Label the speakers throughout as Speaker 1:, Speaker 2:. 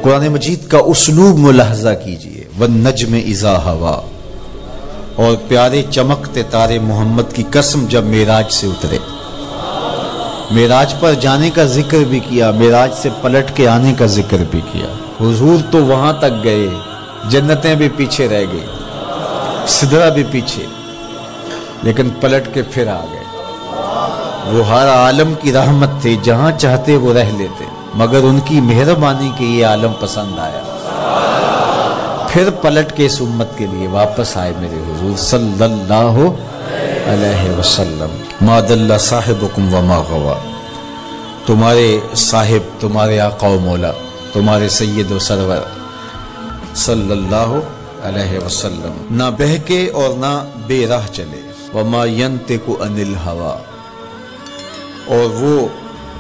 Speaker 1: قرآن مجید کا اسلوب ملاحظہ کیجئے، والنجم اذا ہوا، اور پیارے چمکتے تارے محمد کی قسم جب معراج سے اترے۔ معراج پر جانے کا ذکر بھی کیا، معراج سے پلٹ کے آنے کا ذکر بھی کیا۔ حضور تو وہاں تک گئے، جنتیں بھی پیچھے رہ گئی، سدرہ بھی پیچھے، لیکن پلٹ کے پھر آ گئے۔ وہ ہر عالم کی رحمت تھے، جہاں چاہتے وہ رہ لیتے، مگر ان کی مہربانی کے یہ عالم پسند آیا، پھر پلٹ کے اس امت کے لیے واپس آئے میرے حضور صلی اللہ علیہ وسلم۔ ما ضل صاحبکم وما غوا، تمہارے صاحب، تمہارے آقا و مولا، تمہارے سید و سرور صلی اللہ علیہ وسلم نہ بہکے اور نہ بے راہ چلے۔ وما ینطق عن الہوی، اور وہ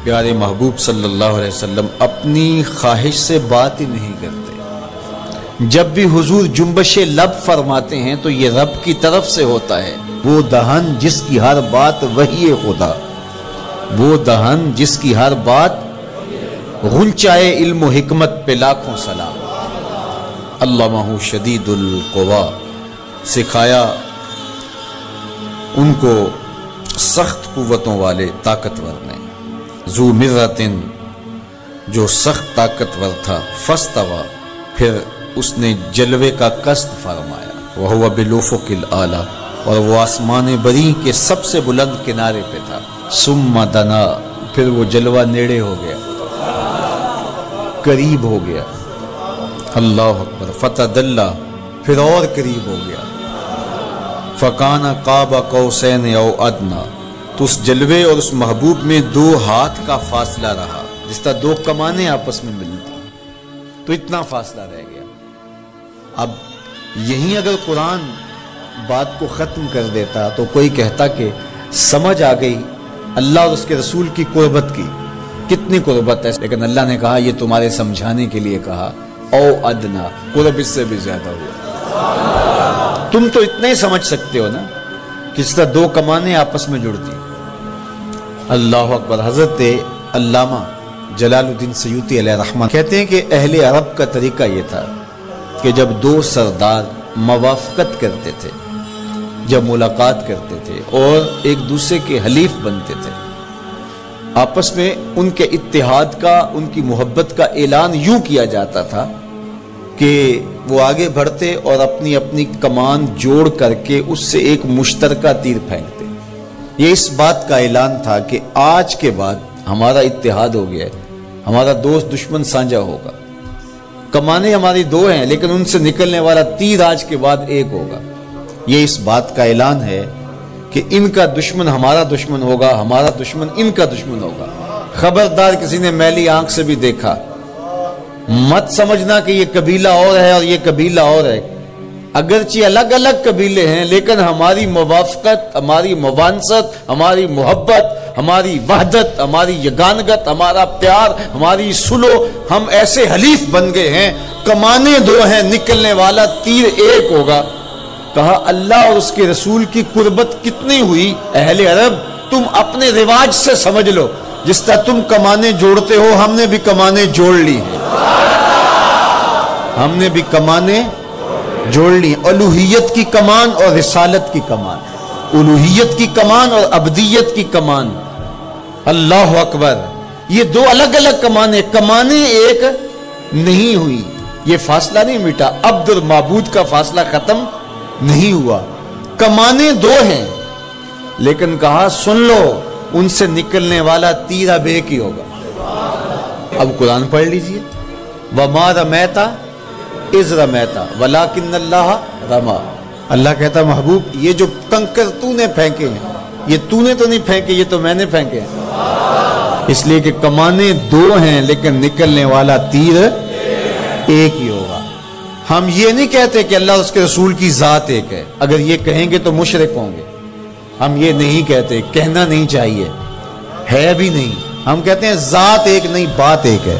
Speaker 1: پیارے محبوب صلی اللہ علیہ وسلم اپنی خواہش سے بات ہی نہیں کرتے۔ جب بھی حضور جنبش لب فرماتے ہیں تو یہ رب کی طرف سے ہوتا ہے۔ وہ دہن جس کی ہر بات وحی خدا، وہ دہن جس کی ہر بات غنچائے علم و حکمت پہ لاکھوں سلام۔ علمہ شدید القوا، سکھایا ان کو سخت قوتوں والے طاقتور نے۔ ذو مرتن، جو سخت طاقتور تھا، فاستوى، پھر اس نے جلوے کا قصد فرمایا۔ وہو بالافق الاعلی، اور وہ آسمان بری کے سب سے بلند کنارے پہ تھا۔ ثم دنا، پھر وہ جلوہ نیڑے ہو گیا، قریب ہو گیا۔ اللہ اکبر۔ فتدلی، پھر اور قریب ہو گیا۔ فکان قاب قوسین او ادنی، تو اس جلوے اور اس محبوب میں 2 ہاتھ کا فاصلہ رہا، جس طرح 2 کمانیں آپس میں ملتی، تو اتنا فاصلہ رہ گیا۔ اب یہیں اگر قرآن بات کو ختم کر دیتا تو کوئی کہتا کہ سمجھ آ گئی اللہ اور اس کے رسول کی قربت کی، کتنی قربت ہے، لیکن اللہ نے کہا یہ تمہارے سمجھانے کے لیے کہا، او ادنا، قرب اس سے بھی زیادہ ہوا۔ تم تو اتنا ہی سمجھ سکتے ہو نا، کس طرح 2 کمانیں آپس میں جڑتی۔ اللہ اکبر۔ حضرت علامہ جلال الدین سیوطی علیہ رحمہ کہتے ہیں کہ اہل عرب کا طریقہ یہ تھا کہ جب 2 سردار موافقت کرتے تھے، جب ملاقات کرتے تھے اور ایک دوسرے کے حلیف بنتے تھے، آپس میں ان کے اتحاد کا، ان کی محبت کا اعلان یوں کیا جاتا تھا کہ وہ آگے بڑھتے اور اپنی اپنی کمان جوڑ کر کے اس سے ایک مشترکہ تیر پھینکتے۔ یہ اس بات کا اعلان تھا کہ آج کے بعد ہمارا اتحاد ہو گیا ہے، ہمارا دوست دشمن سانجا ہوگا، کمانیں ہماری 2 ہیں لیکن ان سے نکلنے والا تیر آج کے بعد ایک ہوگا۔ یہ اس بات کا اعلان ہے کہ ان کا دشمن ہمارا دشمن ہوگا، ہمارا دشمن ان کا دشمن ہوگا۔ خبردار کسی نے میلی آنکھ سے بھی دیکھا، مت سمجھنا کہ یہ قبیلہ اور ہے اور یہ قبیلہ اور ہے، اگرچہ الگ الگ قبیلے ہیں لیکن ہماری موافقت، ہماری موانست، ہماری محبت، ہماری وحدت، ہماری یگانگت، ہمارا پیار، ہماری سلو، ہم ایسے حلیف بن گئے ہیں، کمانیں 2 ہیں، نکلنے والا تیر ایک ہوگا۔ کہا اللہ اور اس کے رسول کی قربت کتنی ہوئی اہل عرب، تم اپنے رواج سے سمجھ لو، جس طرح تم کمانیں جوڑتے ہو ہم نے بھی کمانیں جوڑ لی ہیں، ہم نے بھی کمانیں جوڑ لی، الوہیت کی کمان اور رسالت کی کمان، الوہیت کی کمان اور عبدیت کی کمان۔ اللہ اکبر۔ یہ 2 الگ الگ کمانیں ایک نہیں ہوئی، یہ فاصلہ نہیں مٹا، عبد اور معبود کا فاصلہ ختم نہیں ہوا، کمانیں 2 ہیں، لیکن کہا سن لو ان سے نکلنے والا تیر اب ایک ہی ہوگا۔ اب قرآن پڑھ لیجئے، وَمَا رَمَيْتَ اِذْ رَمَيْتَ وَلَكِنَّ اللَّهَ رَمَى۔ اللہ کہتا محبوب یہ جو کنکر تو نے پھینکے ہیں، یہ تو نے تو نہیں پھینکے، یہ تو میں نے پھینکے ہیں، اس لیے کہ کمانیں 2 ہیں لیکن نکلنے والا تیر ایک ہی ہوگا۔ ہم یہ نہیں کہتے کہ اللہ اس کے رسول کی ذات ایک ہے، اگر یہ کہیں گے تو مشرک ہوں گے، ہم یہ نہیں کہتے، کہنا نہیں چاہیے، ہے بھی نہیں، ہم کہتے ہیں ذات ایک نہیں، بات ایک ہے۔